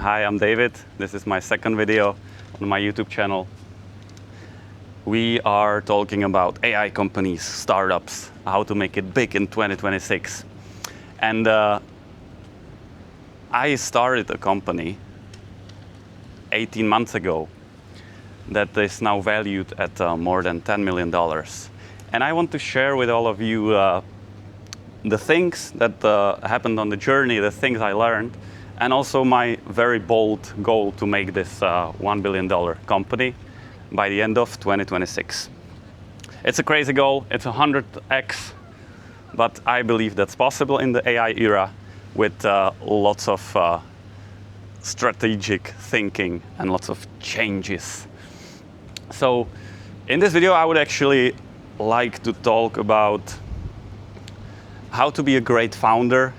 Hi, I'm David. This is my second video on my YouTube channel. We are talking about AI companies, startups, how to make it big in 2026. And I started a company 18 months ago that is now valued at more than $10 million. And I want to share with all of you the things that happened on the journey, the things I learned, and also my very bold goal to make this $1 billion company by the end of 2026. It's a crazy goal, it's 100x, but I believe that's possible in the AI era with lots of strategic thinking and lots of changes. So in this video, I would actually like to talk about how to be a great founder,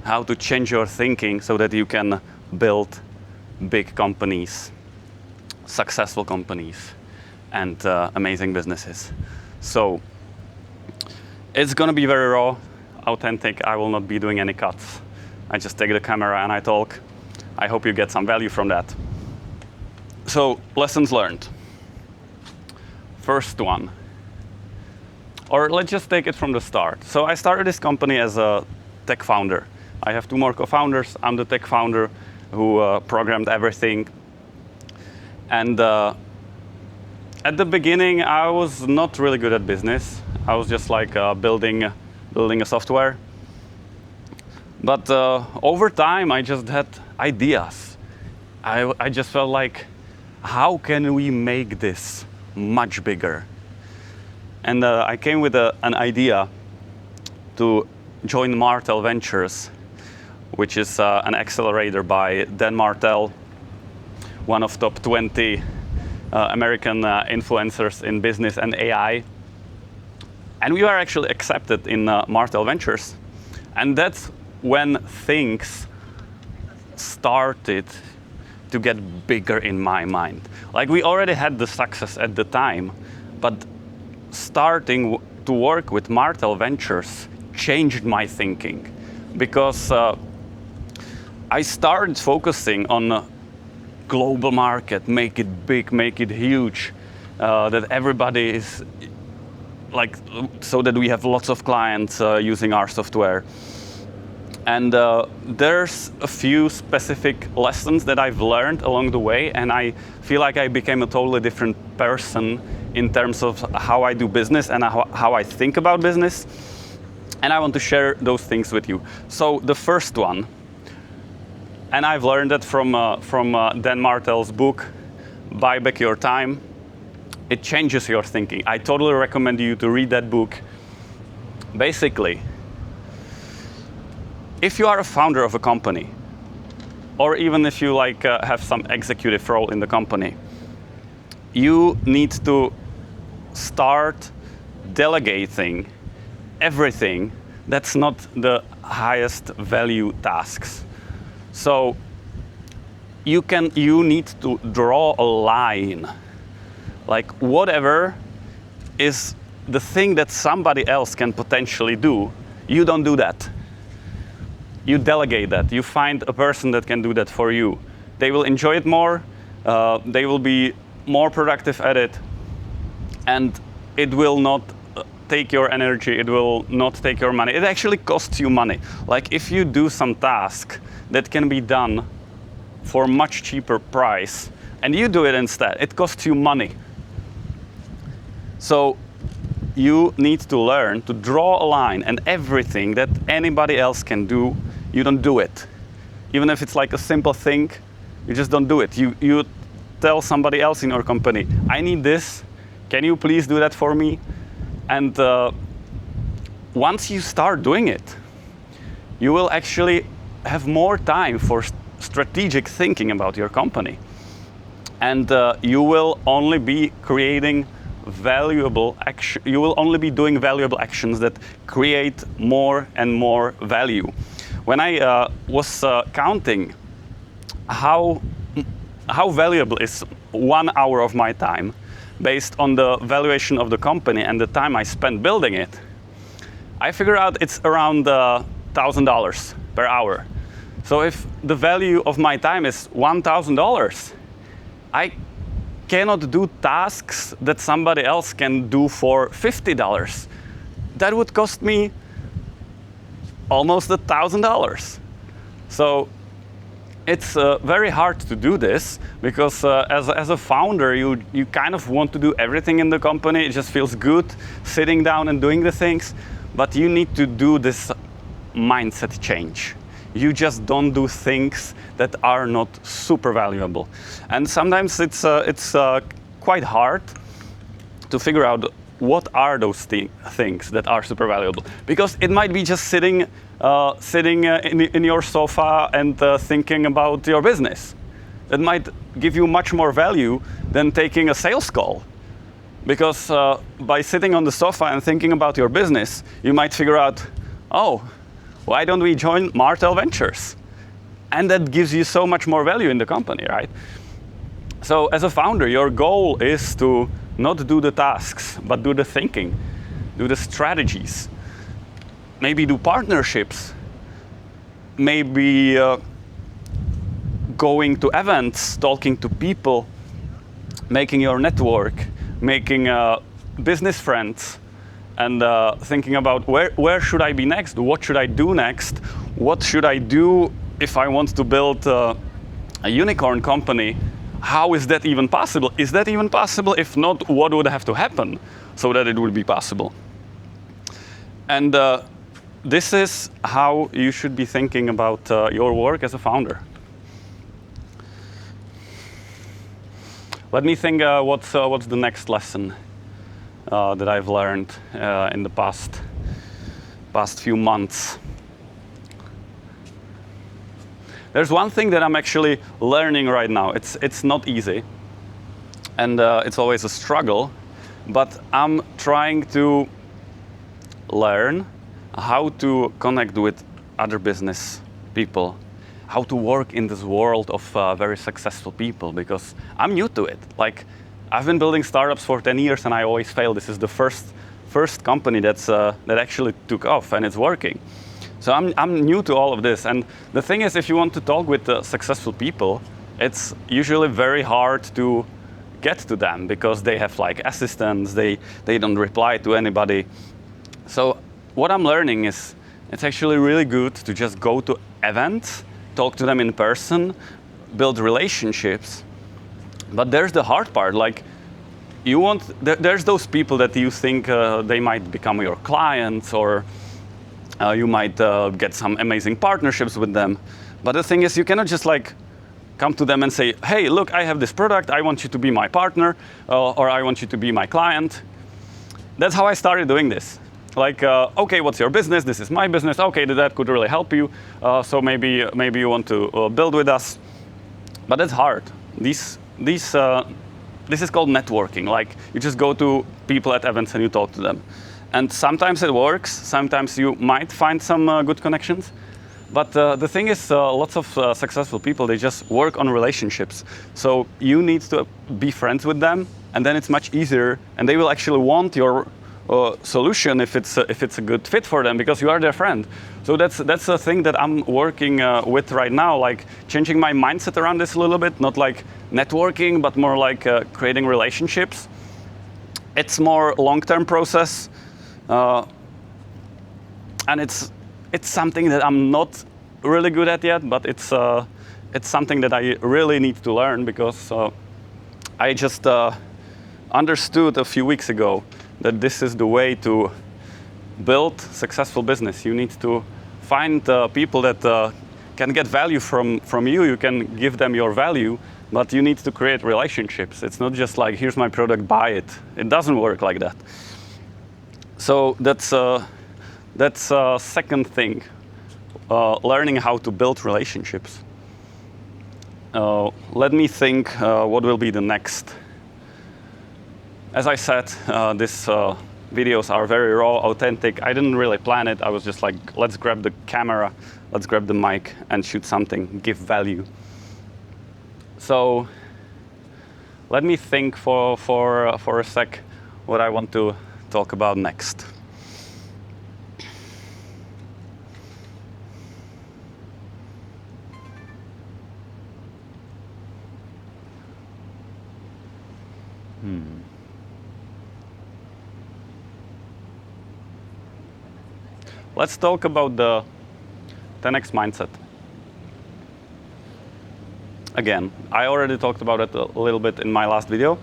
how to change your thinking so that you can build big companies, successful companies, and amazing businesses. So it's gonna be very raw, authentic. I will not be doing any cuts. I just take the camera and I talk. I hope you get some value from that. So lessons learned. First one, or let's just take it from the start. So I started this company as a tech founder. I have two more co-founders. I'm the tech founder who programmed everything. And at the beginning, I was not really good at business. I was just like building a software. But over time, I just had ideas. I just felt like, how can we make this much bigger? And I came with an idea to join Martel Ventures, which is an accelerator by Dan Martell, one of top 20 American influencers in business and AI. And we were actually accepted in Martel Ventures. And that's when things started to get bigger in my mind. Like, we already had the success at the time, but starting to work with Martel Ventures changed my thinking, because I started focusing on a global market, make it big, make it huge, that everybody is like, so that we have lots of clients using our software. And there's a few specific lessons that I've learned along the way, and I feel like I became a totally different person in terms of how I do business and how I think about business. And I want to share those things with you. So the first one, and I've learned that from Dan Martell's book, Buy Back Your Time. It changes your thinking. I totally recommend you to read that book. Basically, if you are a founder of a company, or even if you have some executive role in the company, you need to start delegating everything that's not the highest value tasks. So you need to draw a line, like whatever is the thing that somebody else can potentially do, you don't do that. You delegate that. You find a person that can do that for you. They will enjoy it more, they will be more productive at it, and it will not take your energy, it will not take your money. It actually costs you money. Like, if you do some task that can be done for a much cheaper price, and you do it instead, it costs you money. So you need to learn to draw a line, and everything that anybody else can do, you don't do it. Even if it's like a simple thing, you just don't do it. You tell somebody else in your company, I need this, can you please do that for me? And once you start doing it, you will actually have more time for strategic thinking about your company. And you will only be creating valuable action. You will only be doing valuable actions that create more and more value. When I was counting how valuable is 1 hour of my time based on the valuation of the company and the time I spent building it, I figured out it's around $1,000 per hour. So if the value of my time is $1,000, I cannot do tasks that somebody else can do for $50. That would cost me almost $1,000. So it's very hard to do this because as a founder, you kind of want to do everything in the company. It just feels good sitting down and doing the things, but you need to do this mindset change. You just don't do things that are not super valuable. And sometimes it's quite hard to figure out what are those things that are super valuable. Because it might be just sitting in your sofa and thinking about your business. It might give you much more value than taking a sales call. Because by sitting on the sofa and thinking about your business, you might figure out, oh, why don't we join Martel Ventures? And that gives you so much more value in the company, right? So as a founder, your goal is to not do the tasks, but do the thinking, do the strategies, maybe do partnerships, maybe going to events, talking to people, making your network, making business friends, and thinking about where should I be next? What should I do next? What should I do if I want to build a unicorn company? How is that even possible? Is that even possible? If not, what would have to happen so that it would be possible? And this is how you should be thinking about your work as a founder. Let me think what's the next lesson that I've learned in the past few months. There's one thing that I'm actually learning right now. It's not easy, and it's always a struggle, but I'm trying to learn how to connect with other business people, how to work in this world of very successful people, because I'm new to it. Like, I've been building startups for 10 years and I always fail. This is the first company that actually took off and it's working. So I'm new to all of this. And the thing is, if you want to talk with successful people, it's usually very hard to get to them because they have like assistants, they don't reply to anybody. So what I'm learning is it's actually really good to just go to events, talk to them in person, build relationships. But there's the hard part. Like, there's those people that you think they might become your clients, or you might get some amazing partnerships with them. But the thing is, you cannot just like come to them and say, hey, look, I have this product, I want you to be my partner, or I want you to be my client. That's how I started doing this. Like, okay, what's your business? This is my business. Okay, that could really help you. So maybe you want to build with us. But that's hard. This is called networking. Like, you just go to people at events and you talk to them. And sometimes it works. Sometimes you might find some good connections. But the thing is, lots of successful people, they just work on relationships. So you need to be friends with them, and then it's much easier. And they will actually want your solution if it's a good fit for them, because you are their friend. So that's a thing that I'm working with right now, like changing my mindset around this a little bit, not like networking, but more like creating relationships. It's more long-term process, and it's something that I'm not really good at yet, but it's something that I really need to learn, because I just understood a few weeks ago that this is the way to build successful business. You need to find people that can get value from you. You can give them your value, but you need to create relationships. It's not just like, here's my product, buy it. It doesn't work like that. So that's second thing, learning how to build relationships. Let me think what will be the next. As I said, these videos are very raw, authentic. I didn't really plan it. I was just like, let's grab the camera, let's grab the mic and shoot something, give value. So let me think for a sec what I want to talk about next. Let's talk about the 10x mindset. Again, I already talked about it a little bit in my last video,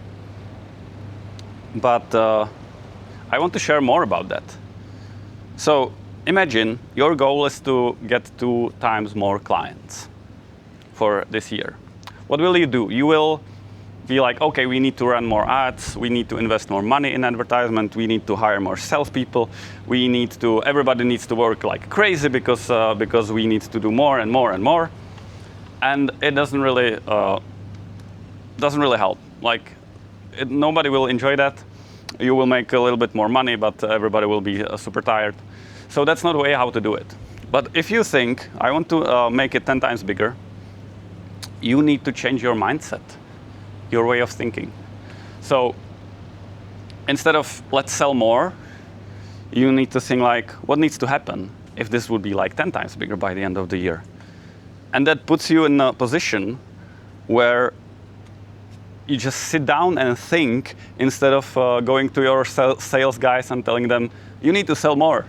but I want to share more about that. So imagine your goal is to get 2 times more clients for this year. What will you do? You will be like, okay, we need to run more ads, we need to invest more money in advertisement, we need to hire more salespeople, everybody needs to work like crazy because we need to do more and more and more. And it doesn't really help. Like, nobody will enjoy that. You will make a little bit more money, but everybody will be super tired. So that's not the way how to do it. But if you think, I want to make it 10 times bigger, you need to change your mindset, your way of thinking. So instead of let's sell more, you need to think like, what needs to happen if this would be like 10 times bigger by the end of the year? And that puts you in a position where you just sit down and think instead of going to your sales guys and telling them, you need to sell more.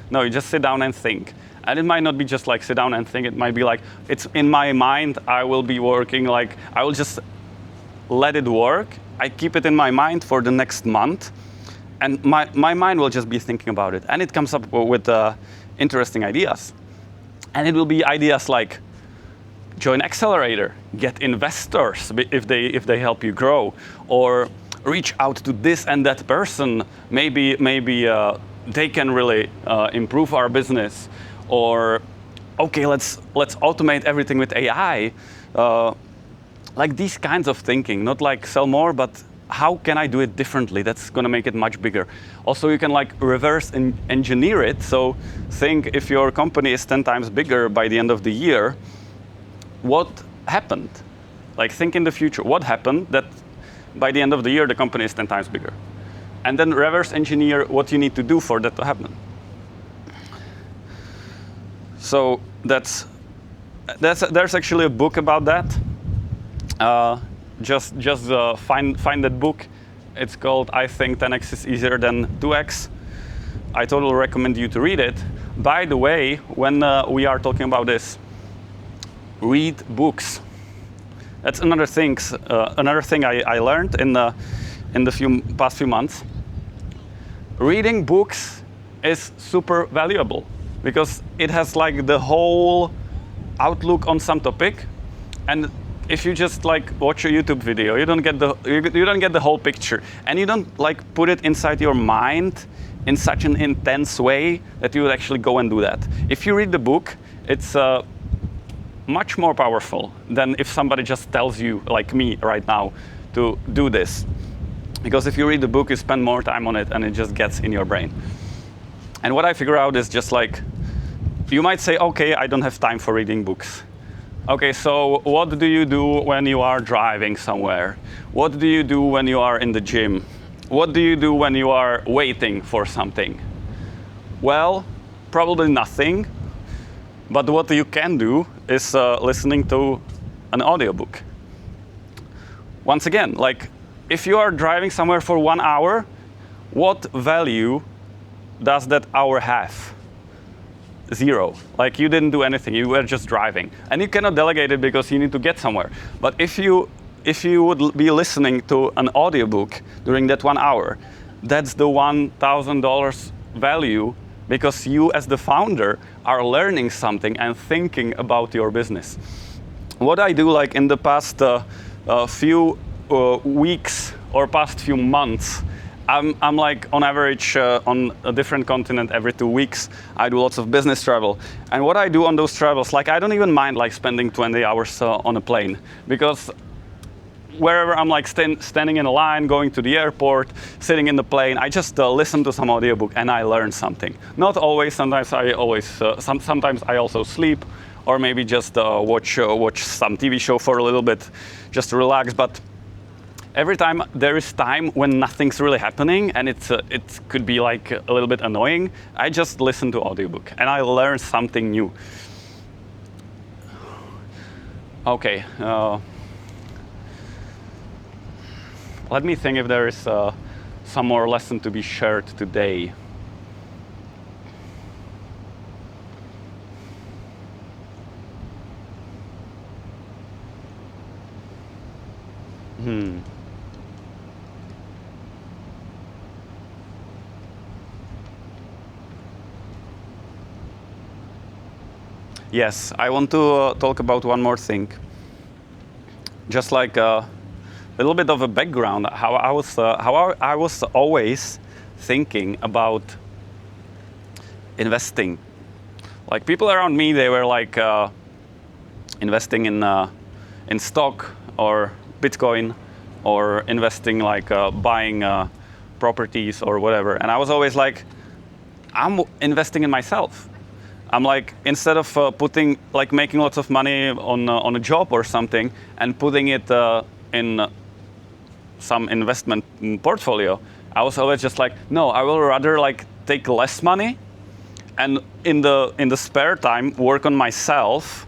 No, you just sit down and think. And it might not be just like sit down and think. It might be like, it's in my mind, I will be working like, I will just let it work. I keep it in my mind for the next month. And my mind will just be thinking about it. And it comes up with interesting ideas. And it will be ideas like join accelerator, get investors if they help you grow, or reach out to this and that person. Maybe they can really improve our business. Or okay, let's automate everything with AI. Like these kinds of thinking, not like sell more, but how can I do it differently? That's going to make it much bigger. Also, you can like reverse engineer it. So think if your company is 10 times bigger by the end of the year, what happened? Like think in the future, what happened that by the end of the year, the company is 10 times bigger? And then reverse engineer what you need to do for that to happen. So there's actually a book about that. Just find that book. It's called I Think 10x is Easier Than 2x. I totally recommend you to read it. By the way, when we are talking about this, read books. That's another thing I learned in the past few months. Reading books is super valuable because it has like the whole outlook on some topic, and if you just like watch a YouTube video, you don't get the whole picture, and you don't like put it inside your mind in such an intense way that you would actually go and do that. If you read the book, it's much more powerful than if somebody just tells you, like me right now, to do this. Because if you read the book, you spend more time on it, and it just gets in your brain. And what I figure out is just like, you might say, okay, I don't have time for reading books. Okay, so what do you do when you are driving somewhere? What do you do when you are in the gym? What do you do when you are waiting for something? Well, probably nothing. But what you can do is listening to an audiobook. Once again, like if you are driving somewhere for 1 hour, what value does that hour have? 0. Like you didn't do anything, you were just driving. And you cannot delegate it because you need to get somewhere. But if you would be listening to an audiobook during that 1 hour, that's the $1,000 value, because you as the founder are learning something and thinking about your business. What I do like in the past few weeks or past few months, I'm like on average on a different continent every 2 weeks. I do lots of business travel. And what I do on those travels, like I don't even mind like spending 20 hours on a plane, because wherever I'm like standing in a line, going to the airport, sitting in the plane, I just listen to some audiobook and I learn something. Not always, sometimes sometimes I also sleep, or maybe just watch some TV show for a little bit, just to relax. But every time there is time when nothing's really happening and it could be like a little bit annoying, I just listen to audiobook and I learn something new. Okay. Let me think if there is some more lesson to be shared today. Yes, I want to talk about one more thing. Just like a little bit of a background, how I was always thinking about investing. Like people around me, they were like investing in stock or Bitcoin, or investing like buying properties or whatever. And I was always like, I'm investing in myself. I'm like, instead of putting, like making lots of money on a job or something and putting it in some investment portfolio, I was always just like, no, I will rather like take less money and in the spare time work on myself,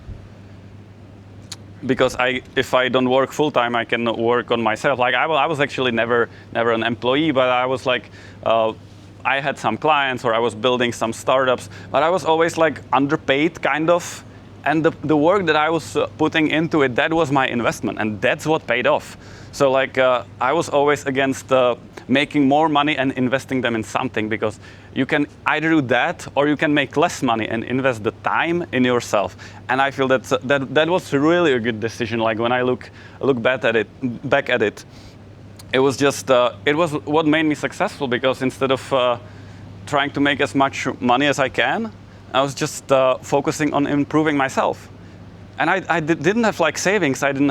because if I don't work full time, I can work on myself. Like I was actually never an employee, but I was like, I had some clients or I was building some startups, but I was always like underpaid kind of. And the work that I was putting into it, that was my investment, and that's what paid off. So like I was always against making more money and investing them in something, because you can either do that or you can make less money and invest the time in yourself. And I feel that was really a good decision. Like when I look back at it, it was just it was what made me successful, because instead of trying to make as much money as I can, I was just focusing on improving myself. And I didn't have like savings. I didn't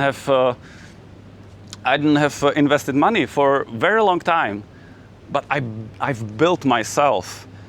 have invested money for a very long time. But I've built myself